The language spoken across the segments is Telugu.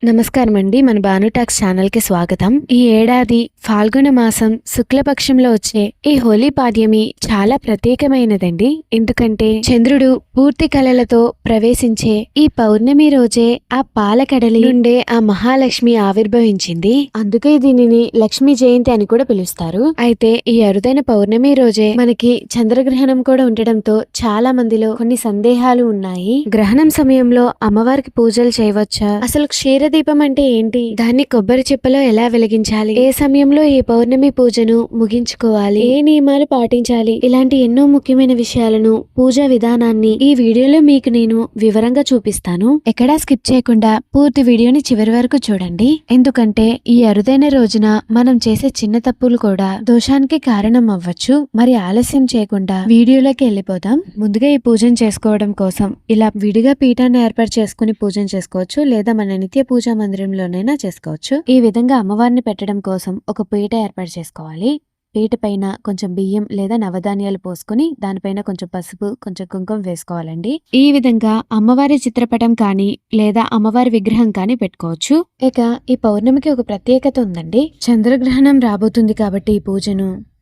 నమస్కారం అండి. మన భానుటాక్స్ ఛానల్కి స్వాగతం. ఈ ఏడాది ఫాల్గుణ మాసం శుక్లపక్షంలో వచ్చే ఈ హోలీ పాడ్యమి చాలా ప్రత్యేకమైనదండి. ఎందుకంటే చంద్రుడు పూర్తి కళలతో ప్రవేశించే ఈ పౌర్ణమి రోజే ఆ పాలకడలి నుండే ఆ మహాలక్ష్మి ఆవిర్భవించింది. అందుకే దీనిని లక్ష్మీ జయంతి అని కూడా పిలుస్తారు. అయితే ఈ అరుదైన పౌర్ణమి రోజే మనకి చంద్రగ్రహణం కూడా ఉండడంతో చాలా మందిలో కొన్ని సందేహాలు ఉన్నాయి. గ్రహణం సమయంలో అమ్మవారికి పూజలు చేయవచ్చా, అసలు క్షీరదీపం అంటే ఏంటి, దాన్ని కొబ్బరి చిప్పలో ఎలా వెలిగించాలి, ఏ సమయంలో ఈ పౌర్ణమి పూజను ముగించుకోవాలి, ఏ నియమాలు పాటించాలి, ఇలాంటి ఎన్నో ముఖ్యమైన విషయాలను, పూజా విధానాన్ని ఈ వీడియోలో మీకు నేను వివరంగా చూపిస్తాను. ఎక్కడా స్కిప్ చేయకుండా పూర్తి వీడియోని చివరి వరకు చూడండి. ఎందుకంటే ఈ అరుదైన రోజున మనం చేసే చిన్న తప్పులు కూడా దోషానికి కారణం అవ్వచ్చు. మరి ఆలస్యం చేయకుండా వీడియోలోకి వెళ్ళిపోదాం. ముందుగా ఈ పూజను చేసుకోవడం కోసం ఇలా విడిగా పీఠాన్ని ఏర్పాటు చేసుకుని పూజను చేసుకోవచ్చు, లేదా మన నిత్య పూజా మందిరంలోనైనా చేసుకోవచ్చు. ఈ విధంగా అమ్మవారిని పెట్టడం కోసం ఒక పీట ఏర్పాటు చేసుకోవాలి. పీట పైన కొంచెం బియ్యం లేదా నవధాన్యాలు పోసుకుని దానిపైన కొంచెం పసుపు, కొంచెం కుంకుమ వేసుకోవాలండి. ఈ విధంగా అమ్మవారి చిత్రపటం కానీ లేదా అమ్మవారి విగ్రహం కానీ పెట్టుకోవచ్చు. ఇక ఈ పౌర్ణమికి ఒక ప్రత్యేకత ఉందండి. చంద్రగ్రహణం రాబోతుంది కాబట్టి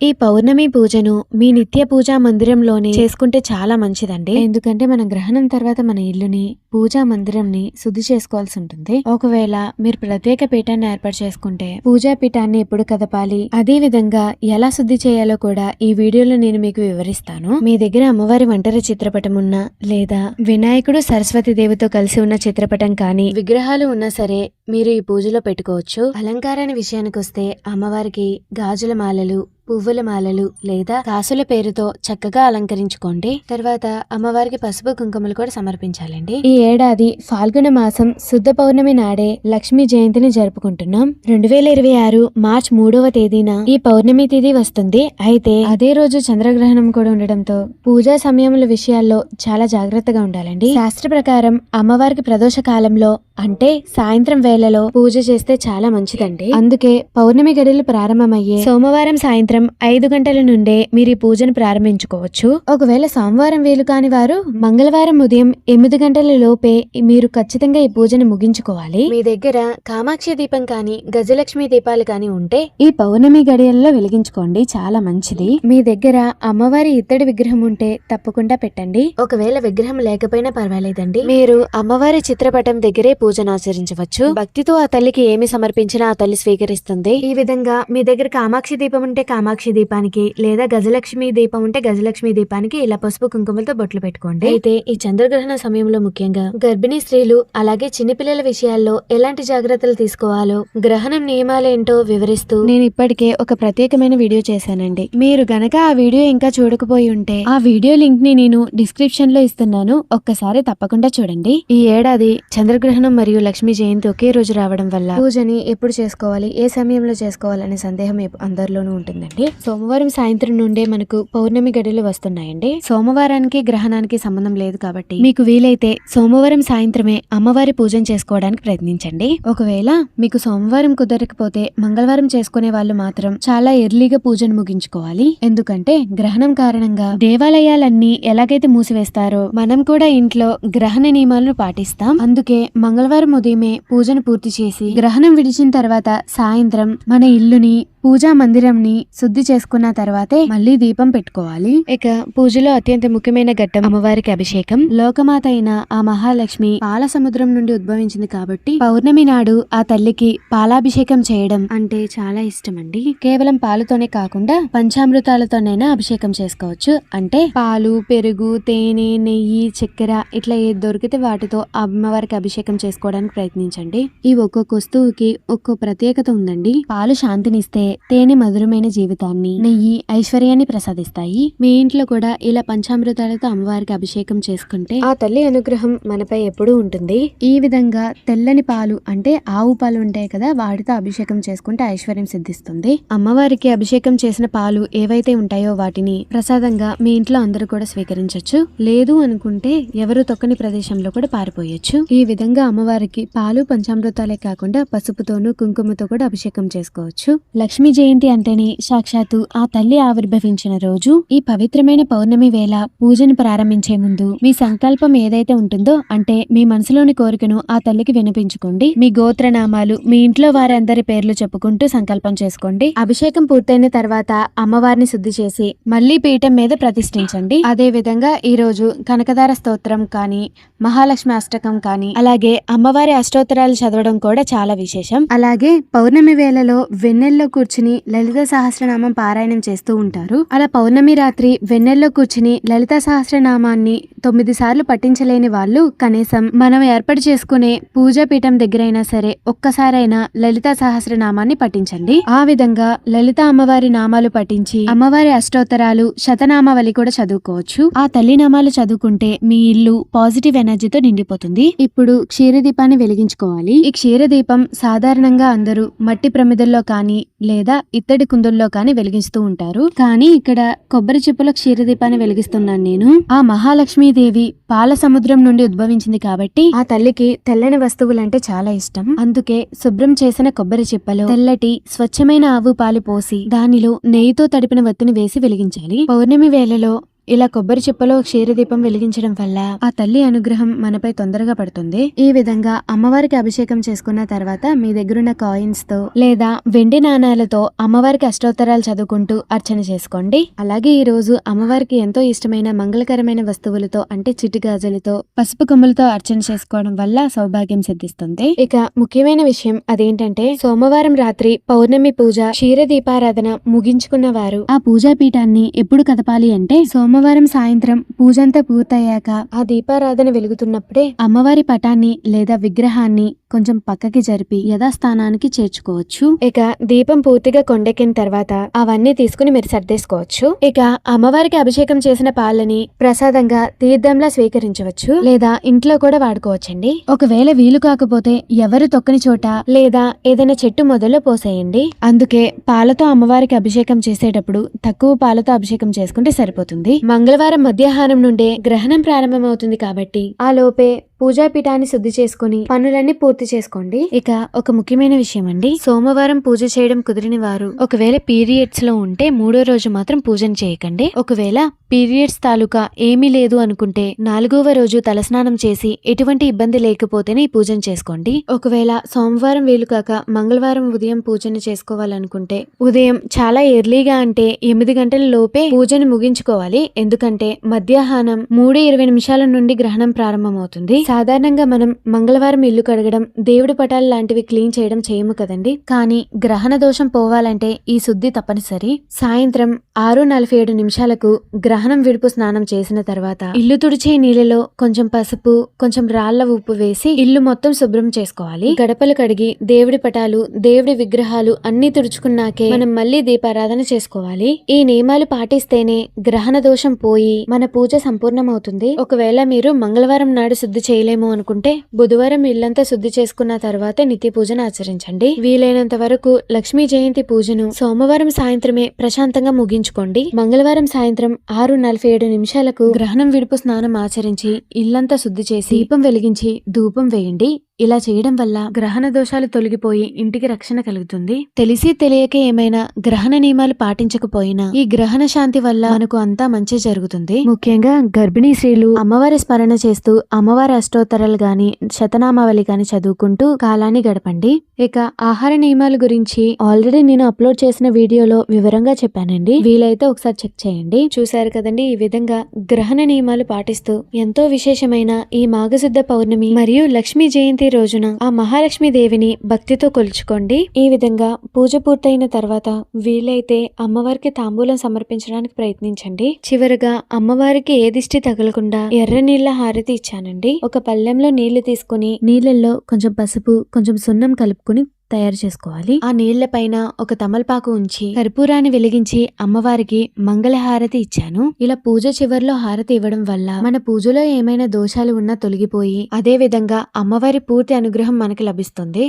ఈ పౌర్ణమి పూజను మీ నిత్య పూజా మందిరంలోనే చేసుకుంటే చాలా మంచిదండి. ఎందుకంటే మనం గ్రహణం తర్వాత మన ఇల్లుని, పూజా మందిరంని శుద్ధి చేసుకోవాల్సి ఉంటుంది. ఒకవేళ మీరు ప్రత్యేక పీఠాన్ని ఏర్పాటు చేసుకుంటే పూజా పీఠాన్ని ఎప్పుడు కదపాలి, అదే విధంగా ఎలా శుద్ధి చేయాలో కూడా ఈ వీడియోలో నేను మీకు వివరిస్తాను. మీ దగ్గర అమ్మవారి ఒంటరి చిత్రపటం ఉన్నా, లేదా వినాయకుడు సరస్వతి దేవితో కలిసి ఉన్న చిత్రపటం కానీ విగ్రహాలు ఉన్నా సరే మీరు ఈ పూజలో పెట్టుకోవచ్చు. అలంకారాన్ని విషయానికి వస్తే అమ్మవారికి గాజుల మాలలు, పువ్వుల మాలలు లేదా కాసుల పేరుతో చక్కగా అలంకరించుకోండి. తర్వాత అమ్మవారికి పసుపు కుంకుమలు కూడా సమర్పించాలండి. ఈ ఏడాది ఫాల్గుణ మాసం శుద్ధ పౌర్ణమి నాడే లక్ష్మీ జయంతిని జరుపుకుంటున్నాం. 2026 మార్చ్ 3వ తేదీన ఈ పౌర్ణమి తిథి వస్తుంది. అయితే అదే రోజు చంద్రగ్రహణం కూడా ఉండడంతో పూజా సమయముల విషయాల్లో చాలా జాగ్రత్తగా ఉండాలండి. శాస్త్ర ప్రకారం అమ్మవారికి ప్రదోష కాలంలో అంటే సాయంత్రం వేళలో పూజ చేస్తే చాలా మంచిదండి. అందుకే పౌర్ణమి గడియలు ప్రారంభమయ్యే సోమవారం సాయంత్రం 5 గంటల నుండే మీరు ఈ పూజను ప్రారంభించుకోవచ్చు. ఒకవేళ సోమవారం వీలు కాని వారు మంగళవారం ఉదయం 8 గంటల లోపే మీరు ఖచ్చితంగా ఈ పూజను ముగించుకోవాలి. మీ దగ్గర కామాక్షి దీపం కానీ గజలక్ష్మి దీపాలు కానీ ఉంటే ఈ పౌర్ణమి గడియల్లో వెలిగించుకోండి, చాలా మంచిది. మీ దగ్గర అమ్మవారి ఇత్తడి విగ్రహం ఉంటే తప్పకుండా పెట్టండి. ఒకవేళ విగ్రహం లేకపోయినా పర్వాలేదండి, మీరు అమ్మవారి చిత్రపటం దగ్గరే పూజను ఆచరించవచ్చు. భక్తితో ఆ తల్లికి ఏమి సమర్పించినా ఆ తల్లి స్వీకరిస్తుంది. ఈ విధంగా మీ దగ్గర కామాక్షి దీపం ఉంటే కామాక్షి దీపానికి, లేదా గజలక్ష్మి దీపం ఉంటే గజలక్ష్మి దీపానికి ఇలా పసుపు కుంకుమలతో బొట్లు పెట్టుకోండి. అయితే ఈ చంద్రగ్రహణ సమయంలో ముఖ్యంగా గర్భిణీ స్త్రీలు అలాగే చిన్నపిల్లల విషయాల్లో ఎలాంటి జాగ్రత్తలు తీసుకోవాలో, గ్రహణం నియమాలేంటో వివరిస్తూ నేను ఇప్పటికే ఒక ప్రత్యేకమైన వీడియో చేశానండి. మీరు గనక ఆ వీడియో ఇంకా చూడకపోయి ఉంటే ఆ వీడియో లింక్ ని నేను డిస్క్రిప్షన్ లో ఇస్తున్నాను, ఒక్కసారి తప్పకుండా చూడండి. ఈ ఏడాది చంద్రగ్రహణం మరియు లక్ష్మీ జయంతి ఒకే రోజు రావడం వల్ల పూజని ఎప్పుడు చేసుకోవాలి, ఏ సమయంలో చేసుకోవాలనే సందేహం అందరిలోనూ ఉంటుందండి. సోమవారం సాయంత్రం నుండే మనకు పౌర్ణమి గడియలు వస్తున్నాయండి. సోమవారానికి గ్రహణానికి సంబంధం లేదు కాబట్టి మీకు వీలైతే సోమవారం సాయంత్రమే అమ్మవారి పూజను చేసుకోవడానికి ప్రయత్నించండి. ఒకవేళ మీకు సోమవారం కుదరకపోతే మంగళవారం చేసుకునే వాళ్ళు మాత్రం చాలా ఎర్లీగా పూజను ముగించుకోవాలి. ఎందుకంటే గ్రహణం కారణంగా దేవాలయాలన్నీ ఎలాగైతే మూసివేస్తారో మనం కూడా ఇంట్లో గ్రహణ నియమాలను పాటిస్తాం. అందుకే మంగళవారం ఉదయమే పూజను పూర్తి చేసి గ్రహణం విడిచిన తర్వాత సాయంత్రం మన ఇల్లుని, పూజా మందిరంని శుద్ధి చేసుకున్న తర్వాతే మళ్ళీ దీపం పెట్టుకోవాలి. ఇక పూజలో అత్యంత ముఖ్యమైన ఘట్టం అమ్మవారికి అభిషేకం. లోకమాత అయిన ఆ మహాలక్ష్మి పాల సముద్రం నుండి ఉద్భవించింది కాబట్టి పౌర్ణమి నాడు ఆ తల్లికి పాలాభిషేకం చేయడం అంటే చాలా ఇష్టం అండి. కేవలం పాలుతోనే కాకుండా పంచామృతాలతోనైనా అభిషేకం చేసుకోవచ్చు. అంటే పాలు, పెరుగు, తేనె, నెయ్యి, చక్కెర ఇట్లా ఏది దొరికితే వాటితో అమ్మవారికి అభిషేకం చేసుకోవడానికి ప్రయత్నించండి. ఈ ఒక్కొక్క వస్తువుకి ఒక్కో ప్రత్యేకత ఉందండి. పాలు శాంతినిస్తే, తేనె మధురమైన జీవితాన్ని, నెయ్యి ఐశ్వర్యాన్ని ప్రసాదిస్తాయి. మీ ఇంట్లో కూడా ఇలా పంచామృతాలతో అమ్మవారికి అభిషేకం చేసుకుంటే ఆ తల్లి అనుగ్రహం మనపై ఎప్పుడూ ఉంటుంది. ఈ విధంగా తెల్లని పాలు అంటే ఆవు పాలు ఉంటాయి కదా, వాటితో అభిషేకం చేసుకుంటే ఐశ్వర్యం సిద్ధిస్తుంది. అమ్మవారికి అభిషేకం చేసిన పాలు ఏవైతే ఉంటాయో వాటిని ప్రసాదంగా మీ ఇంట్లో అందరూ కూడా స్వీకరించవచ్చు. లేదు అనుకుంటే ఎవరు తొక్కని ప్రదేశంలో కూడా పారిపోయొచ్చు. ఈ విధంగా అమ్మవారికి పాలు, పంచామృతాలు పంచామృతాలే కాకుండా పసుపుతోనూ కుంకుమతో కూడా అభిషేకం చేసుకోవచ్చు. లక్ష్మీ జయంతి అంటేనే సాక్షాత్తు ఆ తల్లి ఆవిర్భవించిన రోజు. ఈ పవిత్రమైన పౌర్ణమి వేళ పూజను ప్రారంభించే ముందు మీ సంకల్పం ఏదైతే ఉంటుందో, అంటే మీ మనసులోని కోరికను ఆ తల్లికి వినిపించుకోండి. మీ గోత్రనామాలు, మీ ఇంట్లో వారందరి పేర్లు చెప్పుకుంటూ సంకల్పం చేసుకోండి. అభిషేకం పూర్తయిన తర్వాత అమ్మవారిని శుద్ధి చేసి మళ్లీ పీఠం మీద ప్రతిష్ఠించండి. అదే విధంగా ఈ రోజు కనకదార స్తోత్రం కానీ, మహాలక్ష్మి అష్టకం కానీ, అలాగే అమ్మవారి అష్టోత్తరాలు చదవడం కూడా చాలా విశేషం. అలాగే పౌర్ణమి వేళలో వెన్నెల్లో కూర్చుని లలిత సహస్రనామం పారాయణం చేస్తూ ఉంటారు. అలా పౌర్ణమి రాత్రి వెన్నెల్లో కూర్చుని లలిత సహస్రనామాన్ని 9 సార్లు పఠించలేని వాళ్ళు కనీసం మనం ఏర్పాటు చేసుకునే పూజా పీఠం దగ్గరైనా సరే ఒక్కసారైనా లలిత సహస్రనామాన్ని పఠించండి. ఆ విధంగా లలిత అమ్మవారి నామాలు పఠించి అమ్మవారి అష్టోత్తరాలు, శతనామావళి కూడా చదువుకోవచ్చు. ఆ తల్లి నామాలు చదువుకుంటే మీ ఇల్లు పాజిటివ్ ఎనర్జీతో నిండిపోతుంది. ఇప్పుడు క్షీరదీపాన్ని వెలిగించుకోవాలి. ఈ క్షీరదీపం సాధారణంగా అందరూ మట్టి ప్రమిదల్లో కానీ లేదా ఇత్తడి కుందుల్లో కానీ వెలిగిస్తూ ఉంటారు. కానీ ఇక్కడ కొబ్బరి చిప్పలో క్షీరదీపాన్ని వెలిగిస్తున్నాను నేను. ఆ మహాలక్ష్మీదేవి పాల సముద్రం నుండి ఉద్భవించింది కాబట్టి ఆ తల్లికి తెల్లని వస్తువులంటే చాలా ఇష్టం. అందుకే శుభ్రం చేసిన కొబ్బరి చిప్పలో తెల్లటి స్వచ్ఛమైన ఆవు పాలు పోసి దానిలో నెయ్యితో తడిపిన వత్తిని వేసి వెలిగించాలి. పౌర్ణమి వేళలో ఇలా కొబ్బరి చిప్పలో క్షీరదీపం వెలిగించడం వల్ల ఆ తల్లి అనుగ్రహం మనపై తొందరగా పడుతుంది. ఈ విధంగా అమ్మవారికి అభిషేకం చేసుకున్న తర్వాత మీ దగ్గరున్న కాయిన్స్ తో లేదా వెండి నాణాలతో అమ్మవారికి అష్టోత్తరాలు చదువుకుంటూ అర్చన చేసుకోండి. అలాగే ఈ రోజు అమ్మవారికి ఎంతో ఇష్టమైన మంగళకరమైన వస్తువులతో అంటే చిటిగాజులతో, పసుపు కొమ్ములతో అర్చన చేసుకోవడం వల్ల సౌభాగ్యం సిద్ధిస్తుంది. ఇక ముఖ్యమైన విషయం అదేంటంటే సోమవారం రాత్రి పౌర్ణమి పూజ క్షీరదీపారాధన ముగించుకున్న వారు ఆ పూజా పీఠాన్ని ఎప్పుడు కదపాలి అంటే సోమవారం సాయంత్రం పూజంతా పూర్తయ్యాక ఆ దీపారాధన వెలుగుతున్నప్పుడే అమ్మవారి పటాన్ని లేదా విగ్రహాన్ని కొంచెం పక్కకి జరిపి యథాస్థానానికి చేర్చుకోవచ్చు. ఇక దీపం పూర్తిగా కొండెక్కిన తర్వాత అవన్నీ తీసుకుని మీరు సర్దేసుకోవచ్చు. ఇక అమ్మవారికి అభిషేకం చేసిన పాలని ప్రసాదంగా తీర్థంలా స్వీకరించవచ్చు లేదా ఇంట్లో కూడా వాడుకోవచ్చండి. ఒకవేళ వీలు కాకపోతే ఎవరు తొక్కని చోట లేదా ఏదైనా చెట్టు మొదల్లో పోసేయండి. అందుకే పాలతో అమ్మవారికి అభిషేకం చేసేటప్పుడు తక్కువ పాలతో అభిషేకం చేసుకుంటే సరిపోతుంది. మంగళవారం మధ్యాహ్నం నుండే గ్రహణం ప్రారంభమవుతుంది కాబట్టి ఆ లోపే పూజాపీఠాన్ని శుద్ధి చేసుకుని పనులన్నీ పూర్తి చేసుకోండి. ఇక ఒక ముఖ్యమైన విషయం అండి, సోమవారం పూజ చేయడం కుదిరిన వారు ఒకవేళ పీరియడ్స్ లో ఉంటే 3వ రోజు మాత్రం పూజను చేయకండి. ఒకవేళ పీరియడ్స్ తాలూకా ఏమీ లేదు అనుకుంటే 4వ రోజు తలస్నానం చేసి ఎటువంటి ఇబ్బంది లేకపోతేనే ఈ పూజను చేసుకోండి. ఒకవేళ సోమవారం వీలు కాక మంగళవారం ఉదయం పూజను చేసుకోవాలనుకుంటే ఉదయం చాలా ఎర్లీగా అంటే 8 గంటల లోపే పూజను ముగించుకోవాలి. ఎందుకంటే మధ్యాహ్నం 3:20 నుండి గ్రహణం ప్రారంభమవుతుంది. సాధారణంగా మనం మంగళవారం ఇల్లు కడగడం, దేవుడి పటాలు లాంటివి క్లీన్ చేయడం చేయము కదండి. కానీ గ్రహణ దోషం పోవాలంటే ఈ శుద్ధి తప్పనిసరి. సాయంత్రం 6:47 గ్రహణం విడుపు స్నానం చేసిన తర్వాత ఇల్లు తుడిచే నీళ్ళలో కొంచెం పసుపు, కొంచెం రాళ్ల ఉప్పు వేసి ఇల్లు మొత్తం శుభ్రం చేసుకోవాలి. గడపలు కడిగి దేవుడి పటాలు, దేవుడి విగ్రహాలు అన్ని తుడుచుకున్నాకే మనం మళ్ళీ దీపారాధన చేసుకోవాలి. ఈ నియమాలు పాటిస్తేనే గ్రహణ దోషం పోయి మన పూజ సంపూర్ణమవుతుంది. ఒకవేళ మీరు మంగళవారం నాడు శుద్ధి చేయలేము అనుకుంటే బుధవారం ఇల్లంతా శుద్ధి చేసుకున్న తర్వాతే నిత్య పూజను ఆచరించండి. వీలైనంత వరకు లక్ష్మీ జయంతి పూజను సోమవారం సాయంత్రమే ప్రశాంతంగా ముగించుకోండి. మంగళవారం సాయంత్రం 6:47 గ్రహణం విడుపు స్నానం ఆచరించి ఇల్లంతా శుద్ధి చేసి దీపం వెలిగించి ధూపం వేయండి. ఇలా చేయడం వల్ల గ్రహణ దోషాలు తొలగిపోయి ఇంటికి రక్షణ కలుగుతుంది. తెలిసి తెలియక ఏమైనా గ్రహణ నియమాలు పాటించకపోయినా ఈ గ్రహణ శాంతి వల్ల మనకు అంతా మంచి జరుగుతుంది. ముఖ్యంగా గర్భిణీ స్త్రీలు అమ్మవారి స్మరణ చేస్తూ అమ్మవారి అష్టోత్తరాలు గాని శతనామావళి గాని చదువుకుంటూ కాలాన్ని గడపండి. ఇక ఆహార నియమాల గురించి ఆల్రెడీ నేను అప్లోడ్ చేసిన వీడియోలో వివరంగా చెప్పానండి. వీలైతే ఒకసారి చెక్ చేయండి. చూశారు కదండి, ఈ విధంగా గ్రహణ నియమాలు పాటిస్తూ ఎంతో విశేషమైన ఈ మాఘశుద్ధ పౌర్ణమి మరియు లక్ష్మీ జయంతి రోజున ఆ మహాలక్ష్మి దేవిని భక్తితో కొలుచుకోండి. ఈ విధంగా పూజ పూర్తయిన తర్వాత వీలైతే అమ్మవారికి తాంబూలం సమర్పించడానికి ప్రయత్నించండి. చివరగా అమ్మవారికి ఏ దిష్టి తగలకుండా ఎర్ర నీళ్ల హారతి ఇచ్చానండి. ఒక పళ్ళెంలో నీళ్లు తీసుకుని నీళ్ళల్లో కొంచెం పసుపు, కొంచెం సున్నం కలుపుకుని తయారు చేసుకోవాలి. ఆ నీళ్ల పైన ఒక తమలపాకు ఉంచి కర్పూరాన్ని వెలిగించి అమ్మవారికి మంగళహారతి ఇచ్చాను. ఇలా పూజ చివర్లో హారతి ఇవ్వడం వల్ల మన పూజలో ఏమైనా దోషాలు ఉన్నా తొలగిపోయి అదే విధంగా అమ్మవారి పూర్తి అనుగ్రహం మనకి లభిస్తుంది.